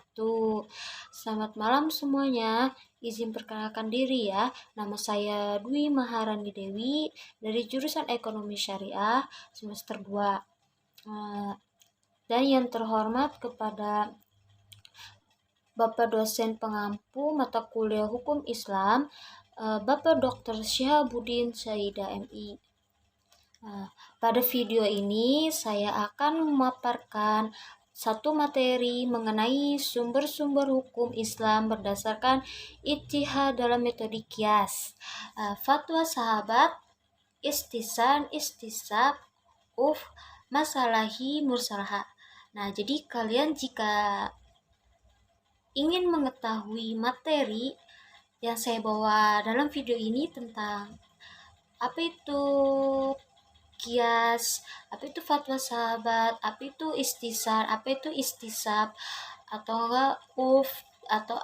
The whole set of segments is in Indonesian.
wabarakatuh. Selamat malam semuanya. Izin perkenalkan diri ya. Nama saya Dwi Maharani Dewi dari jurusan Ekonomi Syariah semester 2. Dan yang terhormat kepada Bapak dosen pengampu mata kuliah Hukum Islam, Bapak Dr. Syihabuddin Syaida MI. Pada video ini saya akan memaparkan satu materi mengenai sumber-sumber hukum Islam berdasarkan ijtihad dalam metode qiyas, fatwa sahabat, istisan, istisab, masalahi, mursalah. Nah, jadi kalian jika ingin mengetahui materi yang saya bawa dalam video ini tentang apa itu qiyas, apa itu fatwa sahabat, apa itu istisar, apa itu istisab, atau enggak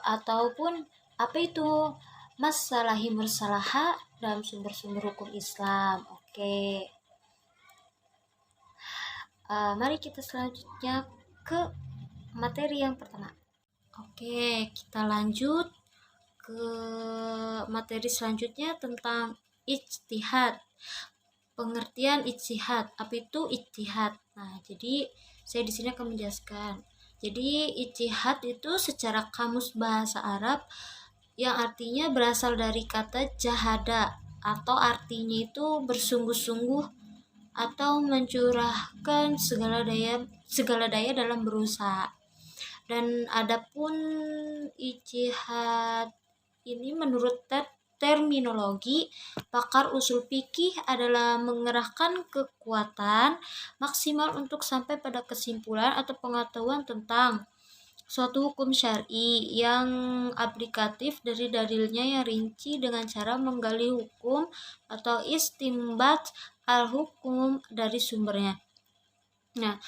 ataupun apa itu masalahi mursalaha dalam sumber-sumber hukum Islam. Oke. Mari kita selanjutnya ke materi yang pertama. Oke, kita lanjut ke materi selanjutnya tentang ijtihad. Pengertian ijtihad, apa itu ijtihad? Nah, jadi saya di sini akan menjelaskan. Jadi ijtihad itu secara kamus bahasa Arab yang artinya berasal dari kata jahada, atau artinya itu bersungguh-sungguh atau mencurahkan segala daya dalam berusaha. Dan adapun ijtihad ini menurut terminologi pakar usul fikih adalah mengerahkan kekuatan maksimal untuk sampai pada kesimpulan atau pengetahuan tentang suatu hukum syar'i yang aplikatif dari dalilnya yang rinci dengan cara menggali hukum atau istimbat al-hukum dari sumbernya. Nah,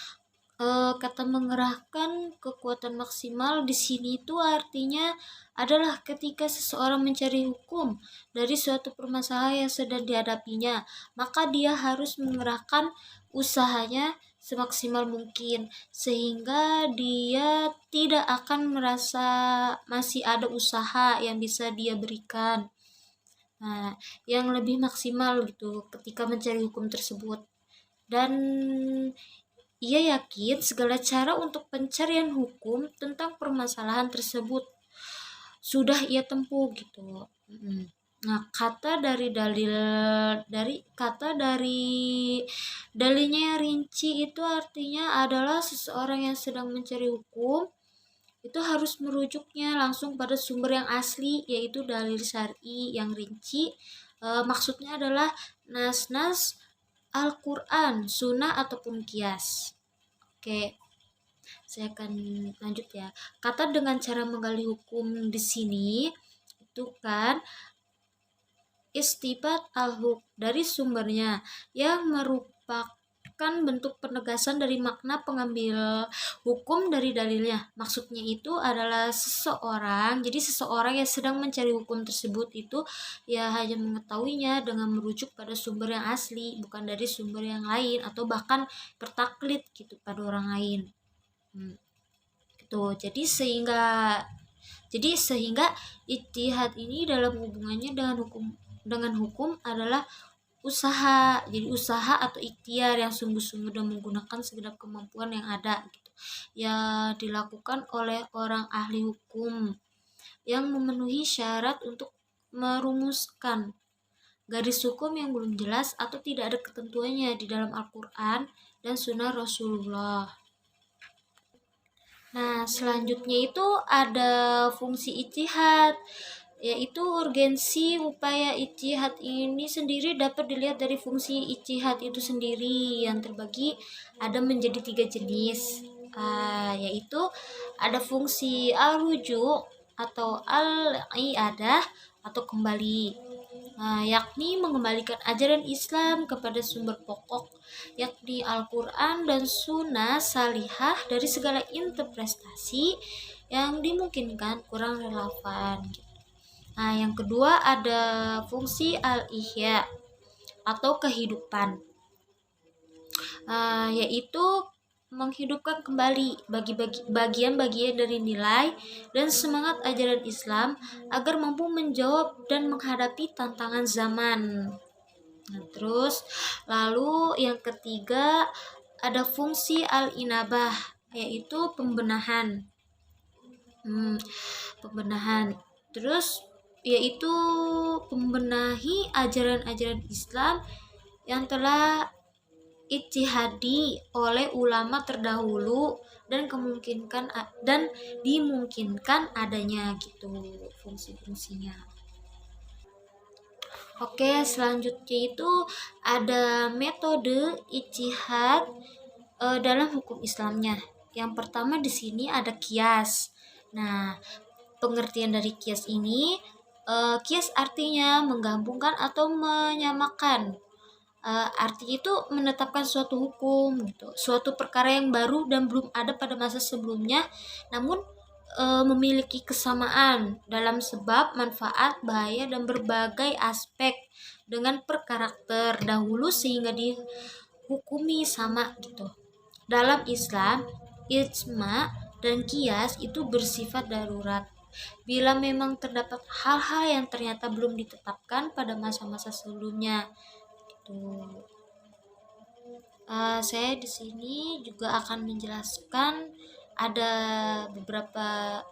kata mengerahkan kekuatan maksimal di sini itu artinya adalah ketika seseorang mencari hukum dari suatu permasalahan yang sedang dihadapinya, maka dia harus mengerahkan usahanya semaksimal mungkin sehingga dia tidak akan merasa masih ada usaha yang bisa dia berikan. Nah, yang lebih maksimal gitu ketika mencari hukum tersebut. Dan ia yakin segala cara untuk pencarian hukum tentang permasalahan tersebut sudah ia tempuh gitu. Nah, kata dari dalilnya yang rinci itu artinya adalah seseorang yang sedang mencari hukum itu harus merujuknya langsung pada sumber yang asli, yaitu dalil syar'i yang rinci. Maksudnya adalah nas-nas Al-Quran, sunnah ataupun qiyas. Oke, saya akan lanjut ya. Kata dengan cara menggali hukum di sini itu kan istibat al-hukm dari sumbernya yang merupakan bentuk penegasan dari makna pengambil hukum dari dalilnya. Maksudnya itu adalah seseorang yang sedang mencari hukum tersebut itu ya hanya mengetahuinya dengan merujuk pada sumber yang asli, bukan dari sumber yang lain atau bahkan bertaklid gitu pada orang lain. Gitu. Jadi sehingga ijtihad ini dalam hubungannya dengan hukum adalah usaha. Jadi usaha atau ikhtiar yang sungguh-sungguh dan menggunakan segenap kemampuan yang ada gitu, yang dilakukan oleh orang ahli hukum yang memenuhi syarat untuk merumuskan garis hukum yang belum jelas atau tidak ada ketentuannya di dalam Al-Quran dan Sunnah Rasulullah. Nah, selanjutnya itu ada fungsi ijtihad, yaitu urgensi upaya ijtihad ini sendiri dapat dilihat dari fungsi ijtihad itu sendiri yang terbagi ada menjadi 3 jenis, yaitu ada fungsi al-rujuk atau al-i'adah atau kembali, yakni mengembalikan ajaran Islam kepada sumber pokok, yakni Al-Quran dan Sunnah salihah dari segala interpretasi yang dimungkinkan kurang relevan. Nah, yang kedua ada fungsi al-ihya atau kehidupan, yaitu menghidupkan kembali bagian-bagian dari nilai dan semangat ajaran Islam agar mampu menjawab dan menghadapi tantangan zaman. Nah, terus lalu yang ketiga ada fungsi al-inabah, yaitu pembenahan. Pembenahan. Terus yaitu pembenahi ajaran-ajaran Islam yang telah ijtihadi oleh ulama terdahulu dan dimungkinkan adanya gitu fungsi-fungsinya. Oke, selanjutnya itu ada metode ijtihad dalam hukum Islamnya. Yang pertama di sini ada kias. Nah, pengertian dari kias ini, kias artinya menggabungkan atau menyamakan. Artinya itu menetapkan suatu hukum gitu, suatu perkara yang baru dan belum ada pada masa sebelumnya, namun memiliki kesamaan dalam sebab, manfaat, bahaya dan berbagai aspek dengan perkara terdahulu sehingga dihukumi sama gitu. Dalam Islam, ijma dan kias itu bersifat darurat. Bila memang terdapat hal-hal yang ternyata belum ditetapkan pada masa-masa sebelumnya. Saya di sini juga akan menjelaskan ada beberapa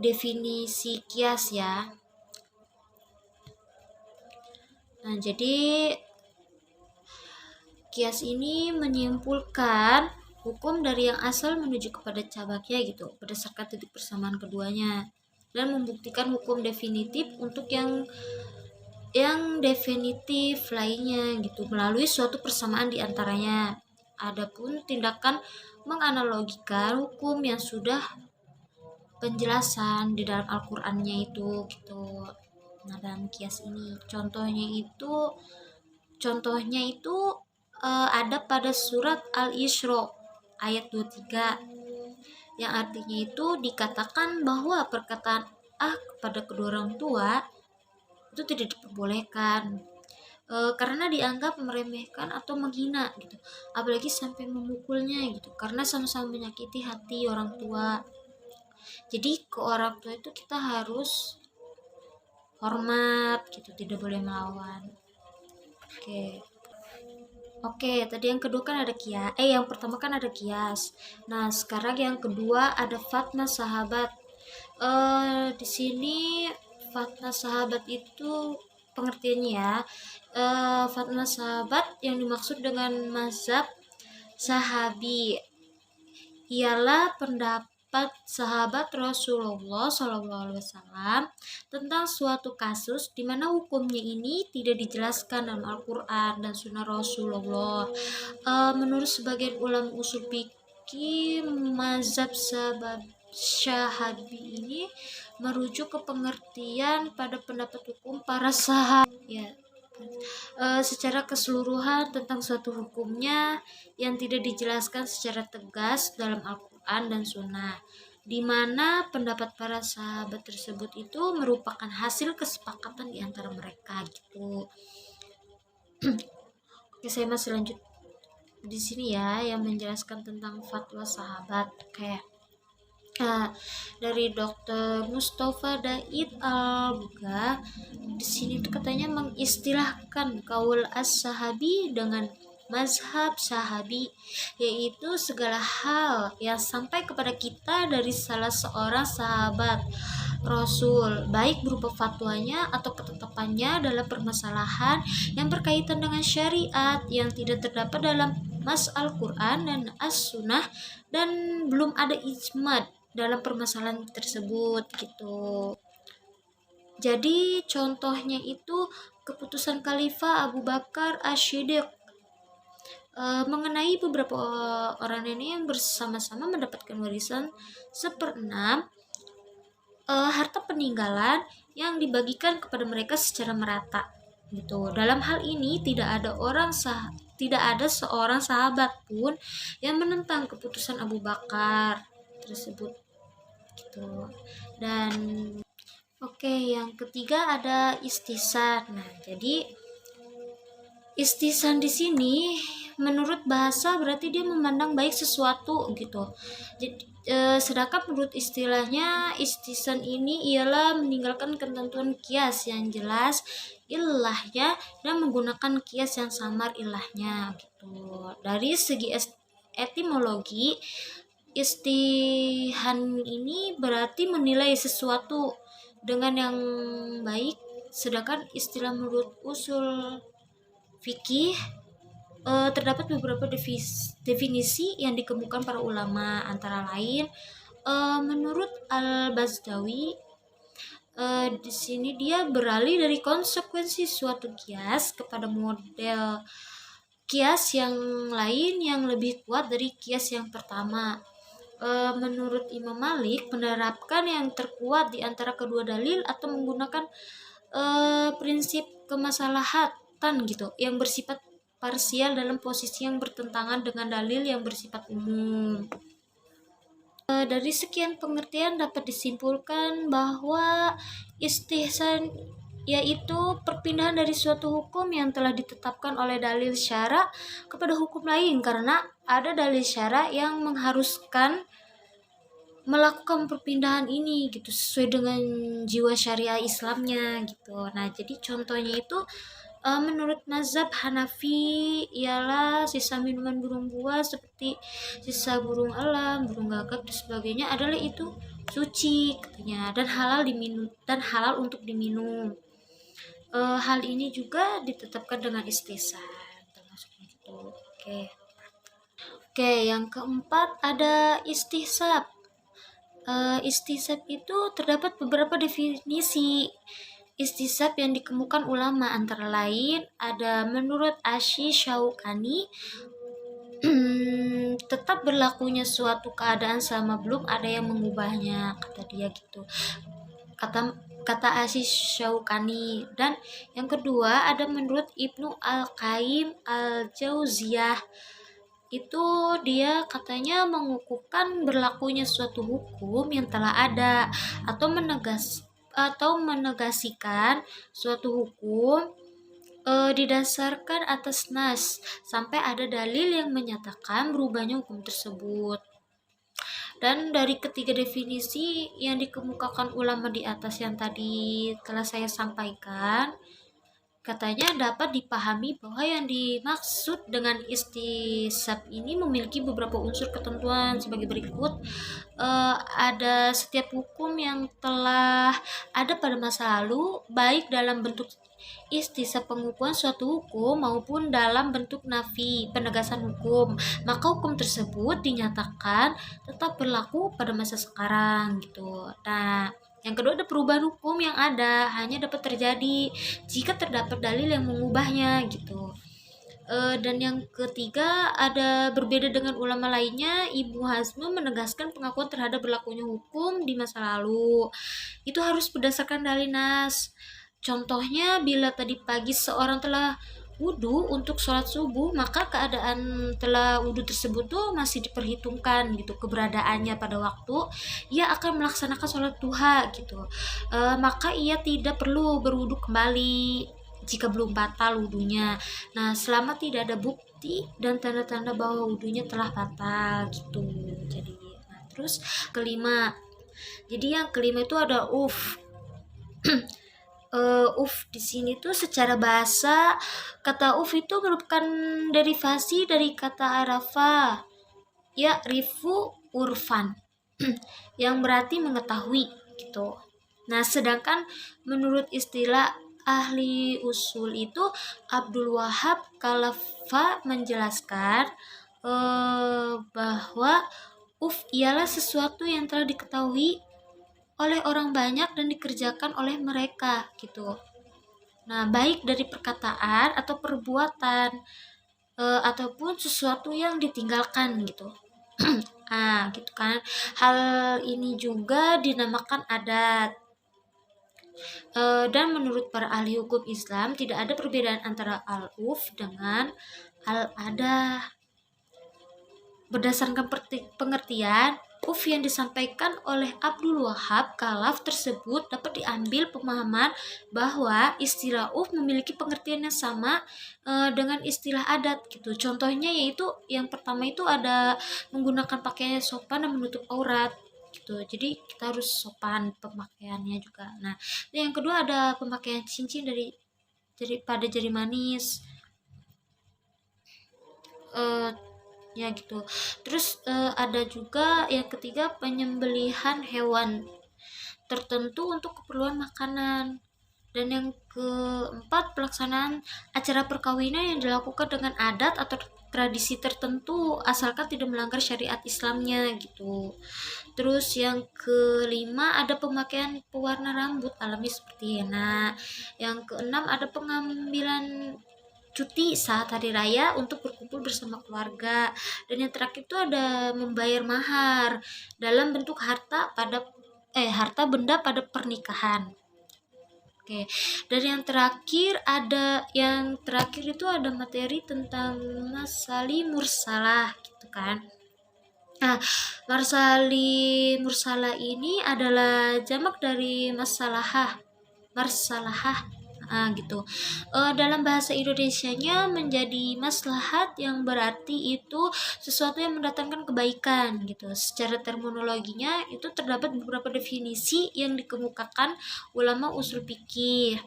definisi kias ya. Nah, jadi kias ini menyimpulkan hukum dari yang asal menuju kepada cabaknya gitu, berdasarkan titik persamaan keduanya, dan membuktikan hukum definitif untuk yang definitif lainnya gitu melalui suatu persamaan di antaranya. Adapun tindakan menganalogikan hukum yang sudah penjelasan di dalam Al-Qur'annya itu gitu. Nah, dalam kias ini contohnya itu ada pada surat Al-Isra ayat 23 yang artinya itu dikatakan bahwa perkataan kepada kedua orang tua itu tidak diperbolehkan karena dianggap meremehkan atau menghina gitu, apalagi sampai memukulnya gitu, karena sama-sama menyakiti hati orang tua. Jadi ke orang tua itu kita harus hormat gitu, tidak boleh melawan. Oke, tadi yang kedua kan ada kias. Yang pertama kan ada kias. Nah, sekarang yang kedua ada fatna sahabat. Di sini fatna sahabat itu pengertiannya ya. Fatna sahabat yang dimaksud dengan mazhab sahabi ialah pendapat sahabat Rasulullah SAW tentang suatu kasus di mana hukumnya ini tidak dijelaskan dalam Al-Quran dan Sunnah Rasulullah. Menurut sebagian ulama usul fikih, mazhab Syahabi ini merujuk ke pengertian pada pendapat hukum para sahabat ya, secara keseluruhan tentang suatu hukumnya yang tidak dijelaskan secara tegas dalam Al-Quran dan Sunnah, di mana pendapat para sahabat tersebut itu merupakan hasil kesepakatan di antara mereka gitu. Oke, saya masih lanjut di sini ya yang menjelaskan tentang fatwa sahabat. Kayak dari Dr. Mustafa Daid Al-Buga di sini tuh katanya mengistilahkan kaul as-sahabi dengan mazhab sahabi, yaitu segala hal yang sampai kepada kita dari salah seorang sahabat Rasul, baik berupa fatwanya atau ketetapannya dalam permasalahan yang berkaitan dengan syariat yang tidak terdapat dalam Mas Al-Quran dan As-Sunnah, dan belum ada ijma dalam permasalahan tersebut gitu. Jadi contohnya itu keputusan Khalifah Abu Bakar Asy-Syiddiq mengenai beberapa orang nenek yang bersama-sama mendapatkan warisan 1/6 harta peninggalan yang dibagikan kepada mereka secara merata gitu. Dalam hal ini tidak ada seorang sahabat pun yang menentang keputusan Abu Bakar tersebut gitu. Dan yang ketiga ada istihsan. Nah, jadi istihsan di sini menurut bahasa berarti dia memandang baik sesuatu gitu. Jadi sedangkan menurut istilahnya istihsan ini ialah meninggalkan ketentuan kias yang jelas ilahnya dan menggunakan kias yang samar ilahnya gitu. Dari segi etimologi, istihan ini berarti menilai sesuatu dengan yang baik, sedangkan istilah menurut usul fikih terdapat beberapa definisi yang dikemukakan para ulama, antara lain menurut Al-Bazdawi, di sini dia beralih dari konsekuensi suatu kias kepada model kias yang lain yang lebih kuat dari kias yang pertama. Menurut Imam Malik, menerapkan yang terkuat di antara kedua dalil atau menggunakan prinsip kemaslahatan gitu yang bersifat parsial dalam posisi yang bertentangan dengan dalil yang bersifat umum. Dari sekian pengertian dapat disimpulkan bahwa istihsan yaitu perpindahan dari suatu hukum yang telah ditetapkan oleh dalil syara kepada hukum lain, karena ada dalil syara yang mengharuskan melakukan perpindahan ini gitu sesuai dengan jiwa syariah Islamnya gitu. Nah, jadi contohnya itu menurut mazhab Hanafi ialah sisa minuman burung buas seperti sisa burung elang, burung gagak dan sebagainya adalah itu suci katanya dan halal untuk diminum. Hal ini juga ditetapkan dengan istihsan termasuk itu. Oke, yang keempat ada istihsab. Istisab itu terdapat beberapa definisi istisab yang dikemukakan ulama, antara lain ada menurut Asy Syaukani tetap berlakunya suatu keadaan selama belum ada yang mengubahnya, kata dia gitu, kata Asy Syaukani. Dan yang kedua ada menurut Ibnu Al-Qayyim Al-Jauziyah, itu dia katanya mengukuhkan berlakunya suatu hukum yang telah ada atau menegasikan suatu hukum didasarkan atas nas sampai ada dalil yang menyatakan berubahnya hukum tersebut. Dan dari ketiga definisi yang dikemukakan ulama di atas yang tadi telah saya sampaikan, katanya dapat dipahami bahwa yang dimaksud dengan istisab ini memiliki beberapa unsur ketentuan sebagai berikut. Ada setiap hukum yang telah ada pada masa lalu, baik dalam bentuk istisab pengukuhan suatu hukum maupun dalam bentuk nafi penegasan hukum, maka hukum tersebut dinyatakan tetap berlaku pada masa sekarang gitu. Nah, yang kedua ada perubahan hukum yang ada hanya dapat terjadi jika terdapat dalil yang mengubahnya gitu. Dan yang ketiga ada berbeda dengan ulama lainnya, Ibnu Hazm menegaskan pengakuan terhadap berlakunya hukum di masa lalu itu harus berdasarkan dalil nas. Contohnya, bila tadi pagi seorang telah wudhu untuk sholat subuh, maka keadaan telah wudhu tersebut tuh masih diperhitungkan gitu keberadaannya pada waktu ia akan melaksanakan sholat duha gitu. Maka ia tidak perlu berwudhu kembali jika belum batal wudhunya. Nah, selama tidak ada bukti dan tanda-tanda bahwa wudhunya telah batal gitu. Jadi, nah, terus kelima. Jadi yang kelima itu ada di sini tuh secara bahasa kata itu merupakan derivasi dari kata arafa, ya rifu urfan, yang berarti mengetahui gitu. Nah, sedangkan menurut istilah ahli usul itu Abdul Wahab Kalafa menjelaskan bahwa ialah sesuatu yang telah diketahui oleh orang banyak dan dikerjakan oleh mereka gitu. Nah, baik dari perkataan atau perbuatan ataupun sesuatu yang ditinggalkan gitu. Gitu kan. Hal ini juga dinamakan adat. Dan menurut para ahli hukum Islam tidak ada perbedaan antara al-uf dengan al-adah. Berdasarkan pengertian, yang disampaikan oleh Abdul Wahab Khalaf tersebut dapat diambil pemahaman bahwa istilah memiliki pengertian yang sama dengan istilah adat gitu. Contohnya yaitu yang pertama itu ada menggunakan pakaian yang sopan dan menutup aurat gitu. Jadi kita harus sopan pemakaiannya juga. Nah, yang kedua ada pemakaian cincin daripada jari manis. Ya gitu. Terus ada juga yang ketiga penyembelihan hewan tertentu untuk keperluan makanan. Dan yang keempat pelaksanaan acara perkawinan yang dilakukan dengan adat atau tradisi tertentu asalkan tidak melanggar syariat Islamnya gitu. Terus yang kelima ada pemakaian pewarna rambut alami seperti henna. Yang keenam ada pengambilan cuti saat hari raya untuk berkumpul bersama keluarga. Dan yang terakhir itu ada membayar mahar dalam bentuk harta benda pada pernikahan. Oke. Dan yang terakhir itu ada materi tentang masali mursalah gitu kan. Nah, marsali mursalah ini adalah jamak dari marsalahah gitu. Dalam bahasa Indonesianya menjadi maslahat yang berarti itu sesuatu yang mendatangkan kebaikan gitu. Secara terminologinya itu terdapat beberapa definisi yang dikemukakan ulama usul fikih.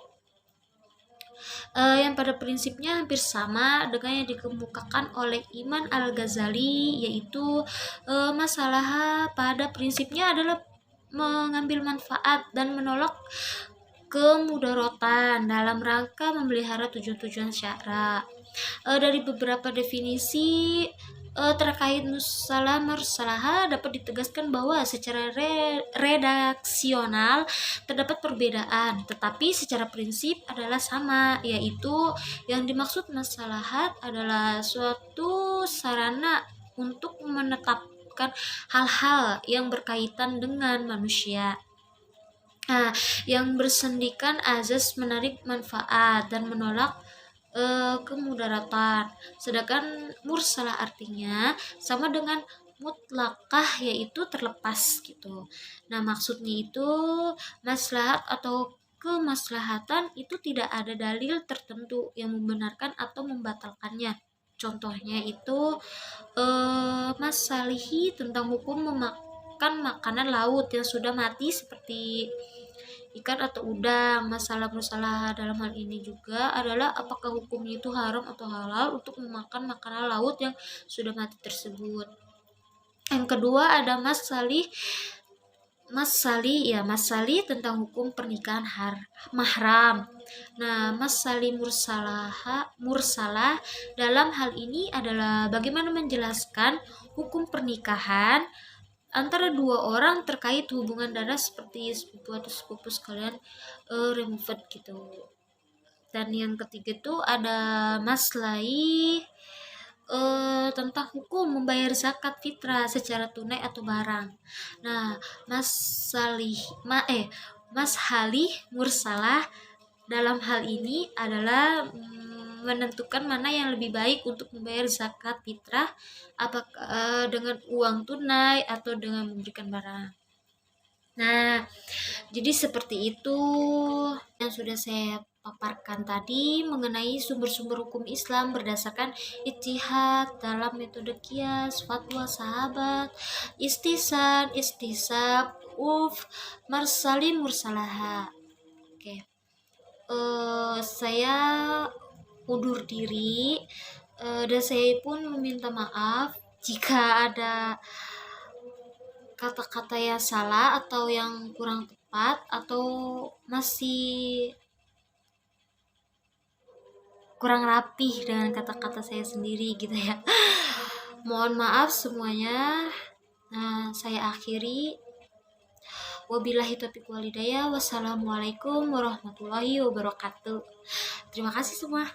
Yang pada prinsipnya hampir sama dengan yang dikemukakan oleh Imam Al-Ghazali, yaitu masalah pada prinsipnya adalah mengambil manfaat dan menolak kemudaratan dalam rangka memelihara tujuan-tujuan syara. Dari beberapa definisi terkait mursalah dapat ditegaskan bahwa secara redaksional terdapat perbedaan, tetapi secara prinsip adalah sama, yaitu yang dimaksud masalahat adalah suatu sarana untuk menetapkan hal-hal yang berkaitan dengan manusia. Yang bersendikan azas menarik manfaat dan menolak kemudaratan. Sedangkan mursalah artinya sama dengan mutlakah, yaitu terlepas gitu. Nah, maksudnya itu maslahat atau kemaslahatan itu tidak ada dalil tertentu yang membenarkan atau membatalkannya. Contohnya itu masalihi tentang hukum memakan makanan laut yang sudah mati seperti ikan atau udang. Masalah dalam hal ini juga adalah apakah hukumnya itu haram atau halal untuk memakan makanan laut yang sudah mati tersebut. Yang kedua ada masali tentang hukum pernikahan mahram. Nah, masali mursalah dalam hal ini adalah bagaimana menjelaskan hukum pernikahan antara dua orang terkait hubungan darah seperti sepupu atau sepupu sekalian removed gitu. Dan yang ketiga itu ada maslahi tentang hukum membayar zakat fitrah secara tunai atau barang. Nah, mashalih mursalah dalam hal ini adalah menentukan mana yang lebih baik untuk membayar zakat fitrah, apakah dengan uang tunai atau dengan memberikan barang. Nah, jadi seperti itu yang sudah saya paparkan tadi mengenai sumber-sumber hukum Islam berdasarkan ijtihad dalam metode qiyas, fatwa sahabat, istisab, marsali mursalaha. Oke. Saya undur diri dan saya pun meminta maaf jika ada kata-kata yang salah atau yang kurang tepat atau masih kurang rapih dengan kata-kata saya sendiri gitu ya. Mohon maaf semuanya. Nah, saya akhiri. Wabillahi taufiq walhidayah. Wassalamualaikum warahmatullahi wabarakatuh. Terima kasih semua.